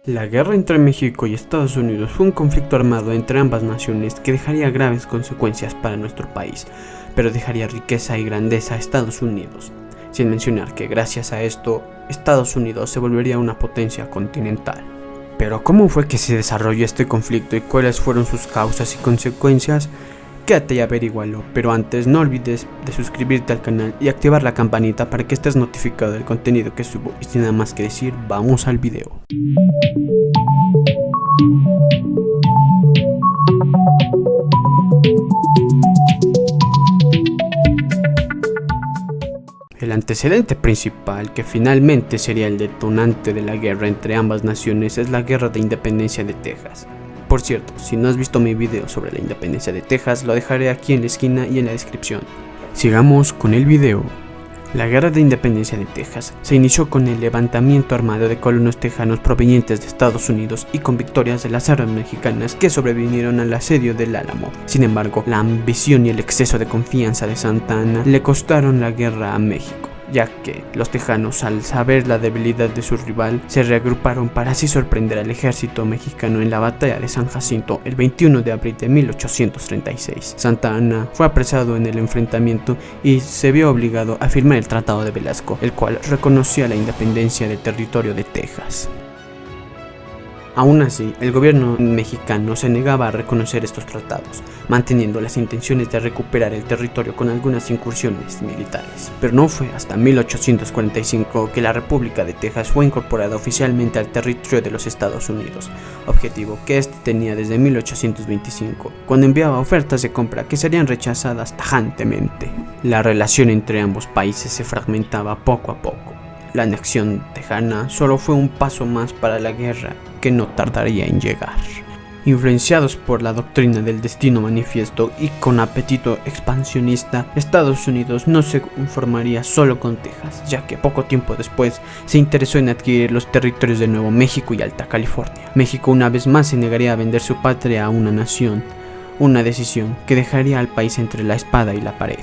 La guerra entre México y Estados Unidos fue un conflicto armado entre ambas naciones que dejaría graves consecuencias para nuestro país, pero dejaría riqueza y grandeza a Estados Unidos, sin mencionar que gracias a esto, Estados Unidos se volvería una potencia continental. Pero ¿cómo fue que se desarrolló este conflicto y cuáles fueron sus causas y consecuencias? Quédate y averígualo, pero antes no olvides de suscribirte al canal y activar la campanita para que estés notificado del contenido que subo. Y sin nada más que decir, vamos al video. El antecedente principal, que finalmente sería el detonante de la guerra entre ambas naciones, es la Guerra de Independencia de Texas. Por cierto, si no has visto mi video sobre la independencia de Texas, lo dejaré aquí en la esquina y en la descripción. Sigamos con el video. La Guerra de Independencia de Texas se inició con el levantamiento armado de colonos tejanos provenientes de Estados Unidos y con victorias de las armas mexicanas que sobrevinieron al asedio del Álamo. Sin embargo, la ambición y el exceso de confianza de Santa Anna le costaron la guerra a México, ya que los tejanos, al saber la debilidad de su rival, se reagruparon para así sorprender al ejército mexicano en la batalla de San Jacinto el 21 de abril de 1836. Santa Anna fue apresado en el enfrentamiento y se vio obligado a firmar el Tratado de Velasco, el cual reconocía la independencia del territorio de Texas. Aún así, el gobierno mexicano se negaba a reconocer estos tratados, manteniendo las intenciones de recuperar el territorio con algunas incursiones militares. Pero no fue hasta 1845 que la República de Texas fue incorporada oficialmente al territorio de los Estados Unidos, objetivo que este tenía desde 1825, cuando enviaba ofertas de compra que serían rechazadas tajantemente. La relación entre ambos países se fragmentaba poco a poco. La anexión tejana solo fue un paso más para la guerra que no tardaría en llegar. Influenciados por la doctrina del destino manifiesto y con apetito expansionista, Estados Unidos no se conformaría solo con Texas, ya que poco tiempo después se interesó en adquirir los territorios de Nuevo México y Alta California. México una vez más se negaría a vender su patria a una nación, una decisión que dejaría al país entre la espada y la pared.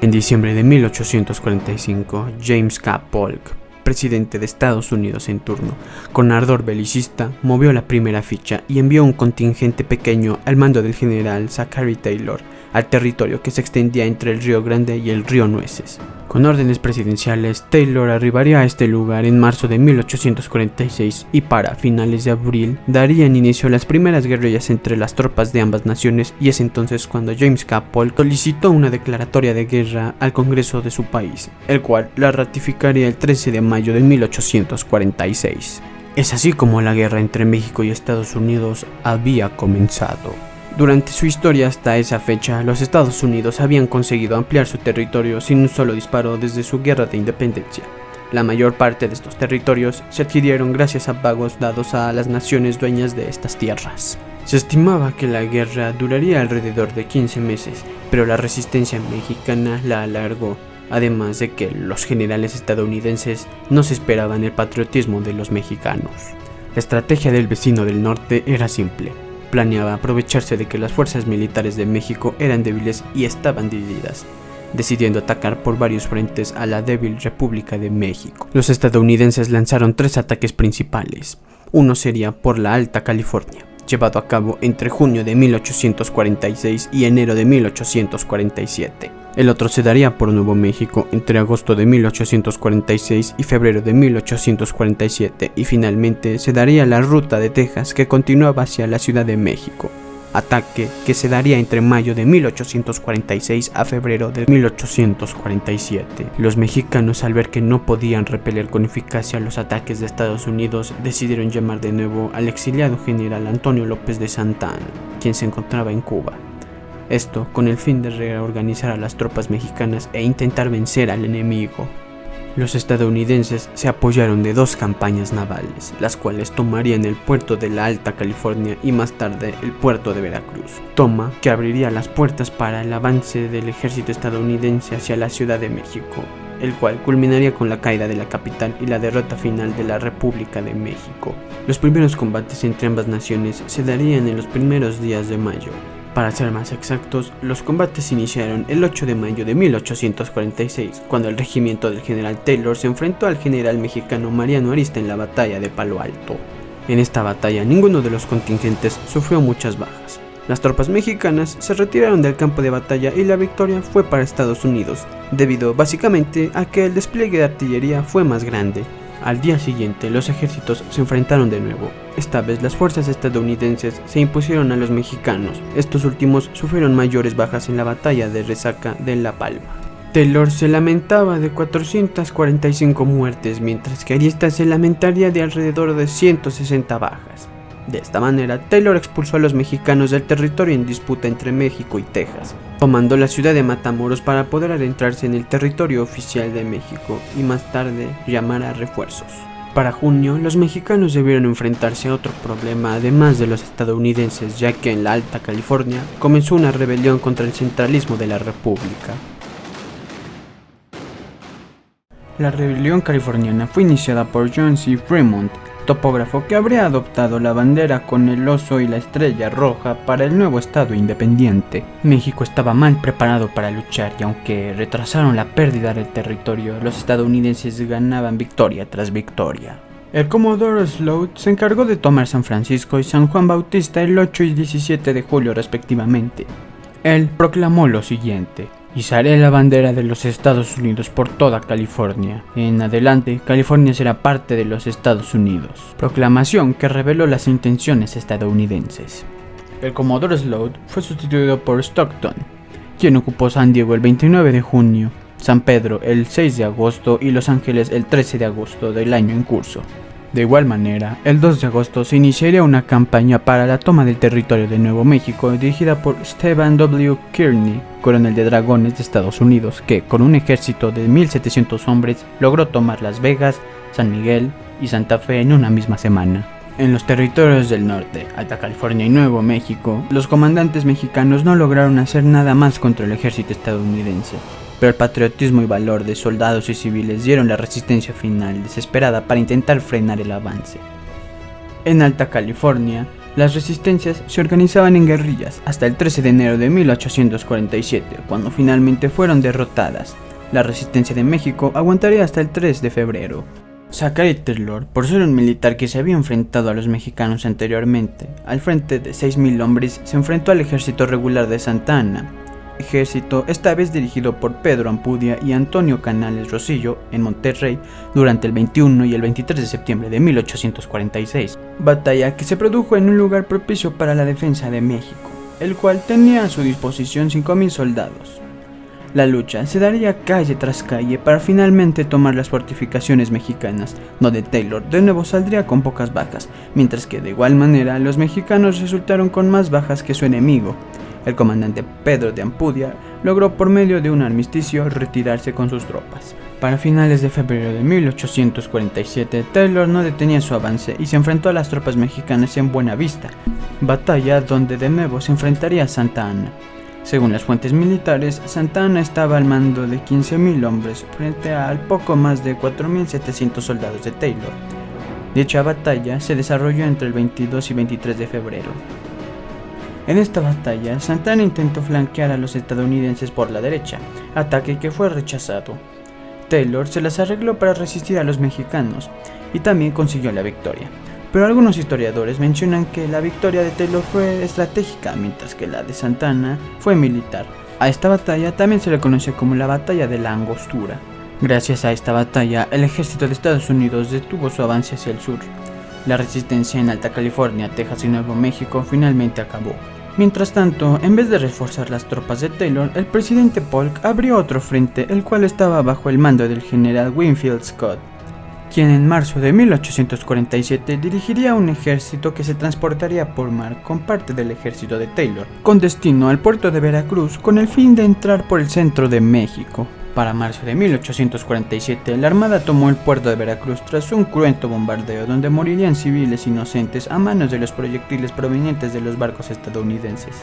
En diciembre de 1845, James K. Polk, presidente de Estados Unidos en turno, con ardor belicista, movió la primera ficha y envió un contingente pequeño al mando del general Zachary Taylor al territorio que se extendía entre el Río Grande y el Río Nueces. Con órdenes presidenciales, Taylor arribaría a este lugar en marzo de 1846 y para finales de abril darían inicio a las primeras guerrillas entre las tropas de ambas naciones, y es entonces cuando James K. Polk solicitó una declaratoria de guerra al Congreso de su país, el cual la ratificaría el 13 de mayo de 1846. Es así como la guerra entre México y Estados Unidos había comenzado. Durante su historia hasta esa fecha, los Estados Unidos habían conseguido ampliar su territorio sin un solo disparo desde su guerra de independencia. La mayor parte de estos territorios se adquirieron gracias a pagos dados a las naciones dueñas de estas tierras. Se estimaba que la guerra duraría alrededor de 15 meses, pero la resistencia mexicana la alargó, además de que los generales estadounidenses no se esperaban el patriotismo de los mexicanos. La estrategia del vecino del norte era simple. Planeaba aprovecharse de que las fuerzas militares de México eran débiles y estaban divididas, decidiendo atacar por varios frentes a la débil República de México. Los estadounidenses lanzaron 3 ataques principales. Uno sería por la Alta California, llevado a cabo entre junio de 1846 y enero de 1847. El otro se daría por Nuevo México entre agosto de 1846 y febrero de 1847, y finalmente se daría la ruta de Texas que continuaba hacia la Ciudad de México, ataque que se daría entre mayo de 1846 a febrero de 1847. Los mexicanos, al ver que no podían repeler con eficacia los ataques de Estados Unidos, decidieron llamar de nuevo al exiliado general Antonio López de Santa Anna, quien se encontraba en Cuba. Esto con el fin de reorganizar a las tropas mexicanas e intentar vencer al enemigo. Los estadounidenses se apoyaron de 2 campañas navales, las cuales tomarían el puerto de la Alta California y más tarde el puerto de Veracruz, toma que abriría las puertas para el avance del ejército estadounidense hacia la Ciudad de México, el cual culminaría con la caída de la capital y la derrota final de la República de México. Los primeros combates entre ambas naciones se darían en los primeros días de mayo. Para ser más exactos, los combates iniciaron el 8 de mayo de 1846, cuando el regimiento del general Taylor se enfrentó al general mexicano Mariano Arista en la batalla de Palo Alto. En esta batalla ninguno de los contingentes sufrió muchas bajas. Las tropas mexicanas se retiraron del campo de batalla y la victoria fue para Estados Unidos, debido básicamente a que el despliegue de artillería fue más grande. Al día siguiente los ejércitos se enfrentaron de nuevo. Esta vez las fuerzas estadounidenses se impusieron a los mexicanos. Estos últimos sufrieron mayores bajas en la batalla de Resaca de La Palma. Taylor se lamentaba de 445 muertes, mientras que Arista se lamentaría de alrededor de 160 bajas. De esta manera, Taylor expulsó a los mexicanos del territorio en disputa entre México y Texas, tomando la ciudad de Matamoros para poder adentrarse en el territorio oficial de México y más tarde llamar a refuerzos. Para junio, los mexicanos debieron enfrentarse a otro problema además de los estadounidenses, ya que en la Alta California comenzó una rebelión contra el centralismo de la República. La rebelión californiana fue iniciada por John C. Fremont, topógrafo que habría adoptado la bandera con el oso y la estrella roja para el nuevo estado independiente. México estaba mal preparado para luchar y aunque retrasaron la pérdida del territorio, los estadounidenses ganaban victoria tras victoria. El Comodoro Sloat se encargó de tomar San Francisco y San Juan Bautista el 8 y 17 de julio respectivamente. Él proclamó lo siguiente: izaré la bandera de los Estados Unidos por toda California. En adelante, California será parte de los Estados Unidos. Proclamación que reveló las intenciones estadounidenses. El Comodoro Sloat fue sustituido por Stockton, quien ocupó San Diego el 29 de junio, San Pedro el 6 de agosto y Los Ángeles el 13 de agosto del año en curso. De igual manera, el 2 de agosto se iniciaría una campaña para la toma del territorio de Nuevo México dirigida por Stephen W. Kearny, coronel de dragones de Estados Unidos, que con un ejército de 1,700 hombres logró tomar Las Vegas, San Miguel y Santa Fe en una misma semana. En los territorios del norte, Alta California y Nuevo México, los comandantes mexicanos no lograron hacer nada más contra el ejército estadounidense, pero el patriotismo y valor de soldados y civiles dieron la resistencia final desesperada para intentar frenar el avance. En Alta California, las resistencias se organizaban en guerrillas hasta el 13 de enero de 1847, cuando finalmente fueron derrotadas. La resistencia de México aguantaría hasta el 3 de febrero. Zachary Taylor, por ser un militar que se había enfrentado a los mexicanos anteriormente, al frente de 6,000 hombres, se enfrentó al ejército regular de Santa Anna, ejército esta vez dirigido por Pedro Ampudia y Antonio Canales Rosillo en Monterrey durante el 21 y el 23 de septiembre de 1846, batalla que se produjo en un lugar propicio para la defensa de México, el cual tenía a su disposición 5,000 soldados. La lucha se daría calle tras calle para finalmente tomar las fortificaciones mexicanas, donde Taylor de nuevo saldría con pocas bajas, mientras que de igual manera los mexicanos resultaron con más bajas que su enemigo. El comandante Pedro de Ampudia logró por medio de un armisticio retirarse con sus tropas. Para finales de febrero de 1847, Taylor no detenía su avance y se enfrentó a las tropas mexicanas en Buenavista, batalla donde de nuevo se enfrentaría a Santa Anna. Según las fuentes militares, Santa Anna estaba al mando de 15,000 hombres frente al poco más de 4,700 soldados de Taylor. Dicha batalla se desarrolló entre el 22 y 23 de febrero. En esta batalla, Santa Anna intentó flanquear a los estadounidenses por la derecha, ataque que fue rechazado. Taylor se las arregló para resistir a los mexicanos y también consiguió la victoria. Pero algunos historiadores mencionan que la victoria de Taylor fue estratégica, mientras que la de Santa Anna fue militar. A esta batalla también se le conoce como la Batalla de la Angostura. Gracias a esta batalla, el ejército de Estados Unidos detuvo su avance hacia el sur. La resistencia en Alta California, Texas y Nuevo México finalmente acabó. Mientras tanto, en vez de reforzar las tropas de Taylor, el presidente Polk abrió otro frente, el cual estaba bajo el mando del general Winfield Scott, quien en marzo de 1847 dirigiría un ejército que se transportaría por mar con parte del ejército de Taylor, con destino al puerto de Veracruz con el fin de entrar por el centro de México. Para marzo de 1847, la Armada tomó el puerto de Veracruz tras un cruento bombardeo donde morirían civiles inocentes a manos de los proyectiles provenientes de los barcos estadounidenses.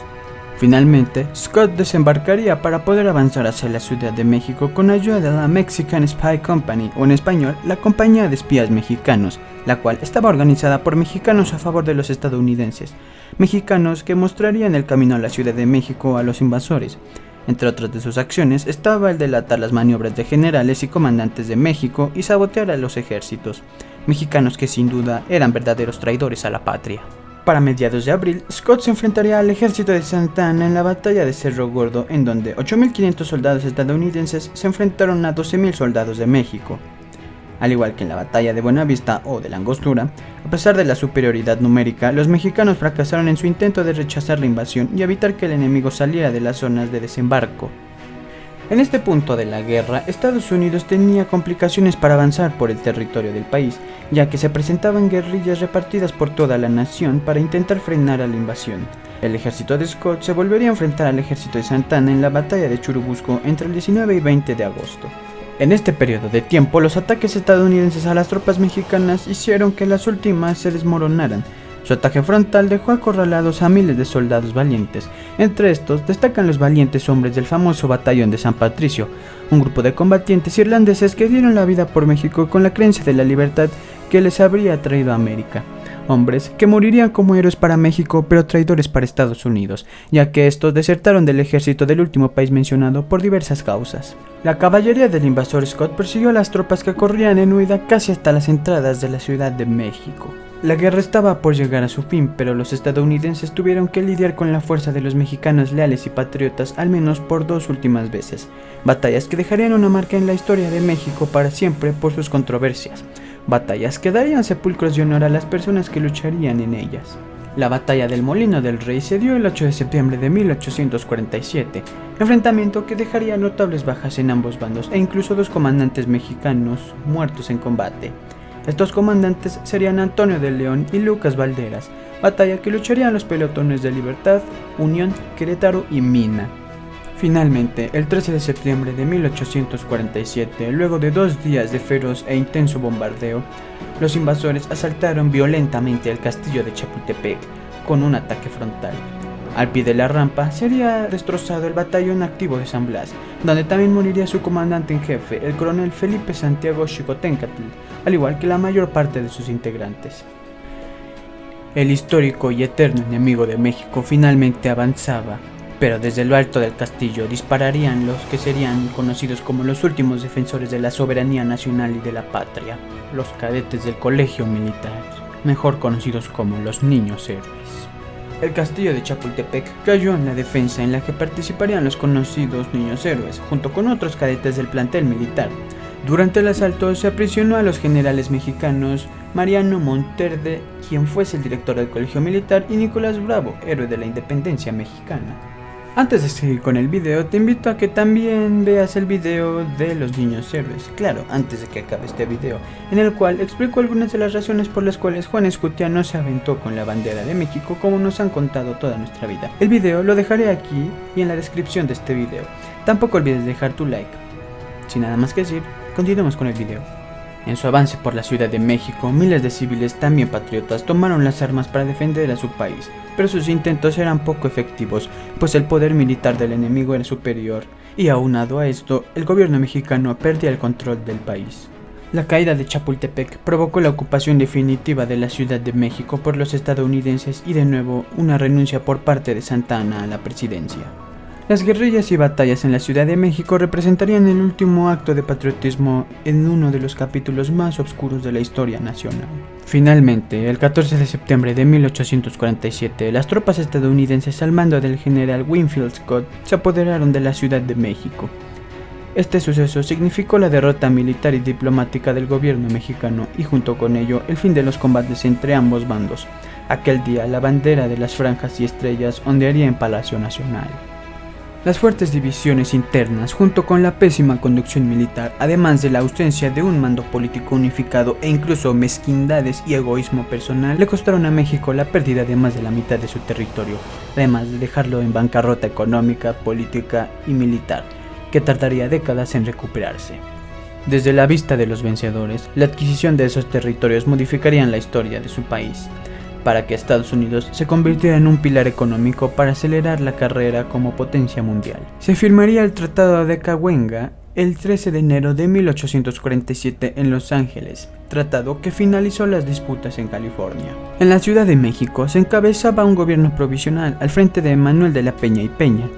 Finalmente, Scott desembarcaría para poder avanzar hacia la Ciudad de México con ayuda de la Mexican Spy Company, o en español, la Compañía de Espías Mexicanos, la cual estaba organizada por mexicanos a favor de los estadounidenses, mexicanos que mostrarían el camino a la Ciudad de México a los invasores. Entre otras de sus acciones estaba el delatar las maniobras de generales y comandantes de México y sabotear a los ejércitos. mexicanos que sin duda eran verdaderos traidores a la patria. Para mediados de abril, Scott se enfrentaría al ejército de Santa Anna en la batalla de Cerro Gordo, en donde 8.500 soldados estadounidenses se enfrentaron a 12.000 soldados de México. Al igual que en la batalla de Buenavista o de la Angostura, a pesar de la superioridad numérica, los mexicanos fracasaron en su intento de rechazar la invasión y evitar que el enemigo saliera de las zonas de desembarco. En este punto de la guerra, Estados Unidos tenía complicaciones para avanzar por el territorio del país, ya que se presentaban guerrillas repartidas por toda la nación para intentar frenar a la invasión. El ejército de Scott se volvería a enfrentar al ejército de Santa Anna en la batalla de Churubusco entre el 19 y 20 de agosto. En este periodo de tiempo, los ataques estadounidenses a las tropas mexicanas hicieron que las últimas se desmoronaran. Su ataque frontal dejó acorralados a miles de soldados valientes. Entre estos destacan los valientes hombres del famoso batallón de San Patricio, un grupo de combatientes irlandeses que dieron la vida por México con la creencia de la libertad que les habría traído a América. Hombres que morirían como héroes para México pero traidores para Estados Unidos, ya que estos desertaron del ejército del último país mencionado por diversas causas. La caballería del invasor Scott persiguió a las tropas que corrían en huida casi hasta las entradas de la Ciudad de México. La guerra estaba por llegar a su fin, pero los estadounidenses tuvieron que lidiar con la fuerza de los mexicanos leales y patriotas al menos por 2 últimas veces, batallas que dejarían una marca en la historia de México para siempre por sus controversias, batallas que darían sepulcros de honor a las personas que lucharían en ellas. La batalla del Molino del Rey se dio el 8 de septiembre de 1847, enfrentamiento que dejaría notables bajas en ambos bandos e incluso 2 comandantes mexicanos muertos en combate. Estos comandantes serían Antonio de León y Lucas Valderas, batalla que lucharían los pelotones de Libertad, Unión, Querétaro y Mina. Finalmente, el 13 de septiembre de 1847, luego de 2 días de feroz e intenso bombardeo, los invasores asaltaron violentamente el castillo de Chapultepec con un ataque frontal. Al pie de la rampa sería destrozado el batallón activo de San Blas, donde también moriría su comandante en jefe, el coronel Felipe Santiago Xicoténcatl, al igual que la mayor parte de sus integrantes. El histórico y eterno enemigo de México finalmente avanzaba, pero desde lo alto del castillo dispararían los que serían conocidos como los últimos defensores de la soberanía nacional y de la patria, los cadetes del Colegio Militar, mejor conocidos como los Niños Héroes. El castillo de Chapultepec cayó en la defensa en la que participarían los conocidos Niños Héroes, junto con otros cadetes del plantel militar. Durante el asalto se aprisionó a los generales mexicanos Mariano Monterde, quien fuese el director del Colegio Militar, y Nicolás Bravo, héroe de la independencia mexicana. Antes de seguir con el video, te invito a que también veas el video de los Niños Héroes, claro, antes de que acabe este video, en el cual explico algunas de las razones por las cuales Juan Escutia no se aventó con la bandera de México como nos han contado toda nuestra vida. El video lo dejaré aquí y en la descripción de este video. Tampoco olvides dejar tu like. Sin nada más que decir, continuemos con el video. En su avance por la Ciudad de México, miles de civiles también patriotas tomaron las armas para defender a su país, pero sus intentos eran poco efectivos, pues el poder militar del enemigo era superior, y aunado a esto, el gobierno mexicano perdía el control del país. La caída de Chapultepec provocó la ocupación definitiva de la Ciudad de México por los estadounidenses y de nuevo una renuncia por parte de Santa Anna a la presidencia. Las guerrillas y batallas en la Ciudad de México representarían el último acto de patriotismo en uno de los capítulos más oscuros de la historia nacional. Finalmente, el 14 de septiembre de 1847, las tropas estadounidenses al mando del general Winfield Scott se apoderaron de la Ciudad de México. Este suceso significó la derrota militar y diplomática del gobierno mexicano y junto con ello el fin de los combates entre ambos bandos. Aquel día la bandera de las franjas y estrellas ondearía en Palacio Nacional. Las fuertes divisiones internas, junto con la pésima conducción militar, además de la ausencia de un mando político unificado e incluso mezquindades y egoísmo personal, le costaron a México la pérdida de más de la mitad de su territorio, además de dejarlo en bancarrota económica, política y militar, que tardaría décadas en recuperarse. Desde la vista de los vencedores, la adquisición de esos territorios modificarían la historia de su país, para que Estados Unidos se convirtiera en un pilar económico para acelerar la carrera como potencia mundial. Se firmaría el Tratado de Cahuenga el 13 de enero de 1847 en Los Ángeles, tratado que finalizó las disputas en California. En la Ciudad de México se encabezaba un gobierno provisional al frente de Manuel de la Peña y Peña,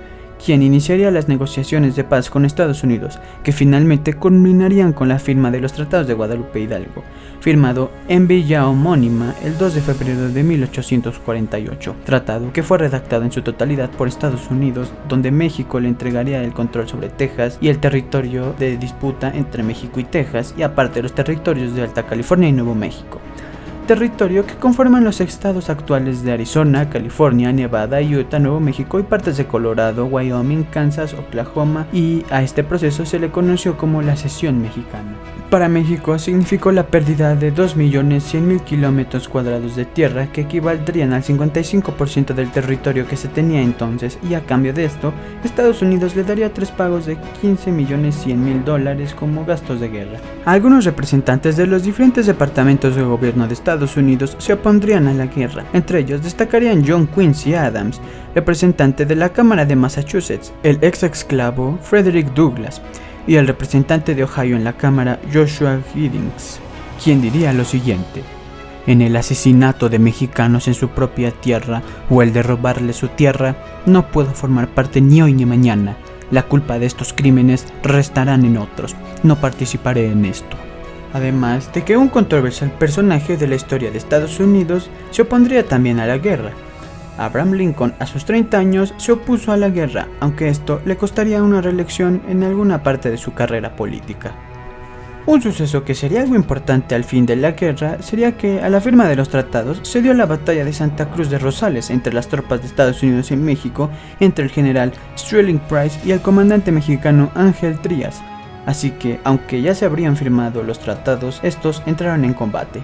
quien iniciaría las negociaciones de paz con Estados Unidos, que finalmente culminarían con la firma de los Tratados de Guadalupe Hidalgo, firmado en villa homónima el 2 de febrero de 1848, tratado que fue redactado en su totalidad por Estados Unidos, donde México le entregaría el control sobre Texas y el territorio de disputa entre México y Texas, y aparte los territorios de Alta California y Nuevo México, territorio que conforman los estados actuales de Arizona, California, Nevada, Utah, Nuevo México y partes de Colorado, Wyoming, Kansas, Oklahoma, y a este proceso se le conoció como la Cesión Mexicana. Para México significó la pérdida de 2.100.000 kilómetros cuadrados de tierra, que equivaldrían al 55% del territorio que se tenía entonces, y a cambio de esto, Estados Unidos le daría 3 pagos de $15.100.000 como gastos de guerra. Algunos representantes de los diferentes departamentos de gobierno de Estados Unidos se opondrían a la guerra. Entre ellos destacarían John Quincy Adams, representante de la Cámara de Massachusetts, el ex esclavo Frederick Douglass, y el representante de Ohio en la Cámara, Joshua Giddings, quien diría lo siguiente: en el asesinato de mexicanos en su propia tierra o el de robarle su tierra, no puedo formar parte ni hoy ni mañana. La culpa de estos crímenes restarán en otros. No participaré en esto. Además de que un controversial personaje de la historia de Estados Unidos se opondría también a la guerra. Abraham Lincoln, a sus 30 años, se opuso a la guerra, aunque esto le costaría una reelección en alguna parte de su carrera política. Un suceso que sería algo importante al fin de la guerra sería que, a la firma de los tratados, se dio la batalla de Santa Cruz de Rosales entre las tropas de Estados Unidos en México, entre el general Sterling Price y el comandante mexicano Ángel Trías. Así que, aunque ya se habrían firmado los tratados, estos entraron en combate.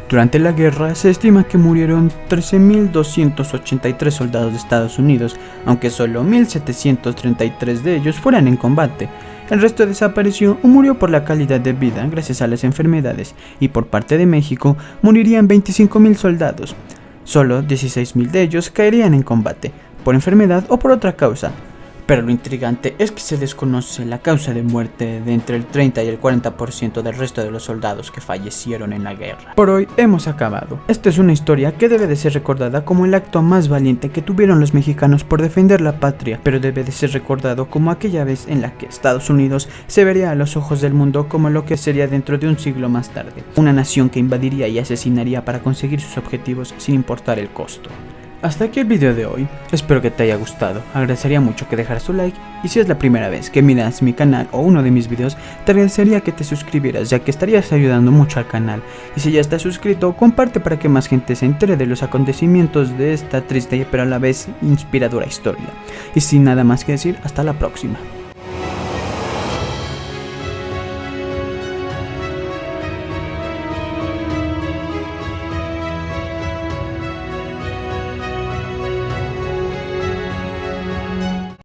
Durante la guerra se estima que murieron 13.283 soldados de Estados Unidos, aunque solo 1.733 de ellos fueran en combate. El resto desapareció o murió por la calidad de vida gracias a las enfermedades, y por parte de México morirían 25.000 soldados. Solo 16.000 de ellos caerían en combate, por enfermedad o por otra causa. Pero lo intrigante es que se desconoce la causa de muerte de entre el 30 y el 40% del resto de los soldados que fallecieron en la guerra. Por hoy hemos acabado. Esta es una historia que debe de ser recordada como el acto más valiente que tuvieron los mexicanos por defender la patria, pero debe de ser recordado como aquella vez en la que Estados Unidos se vería a los ojos del mundo como lo que sería dentro de un siglo más tarde, una nación que invadiría y asesinaría para conseguir sus objetivos sin importar el costo. Hasta aquí el video de hoy, espero que te haya gustado, agradecería mucho que dejaras tu like, y si es la primera vez que miras mi canal o uno de mis videos, te agradecería que te suscribieras, ya que estarías ayudando mucho al canal, y si ya estás suscrito, comparte para que más gente se entere de los acontecimientos de esta triste pero a la vez inspiradora historia. Y sin nada más que decir, hasta la próxima.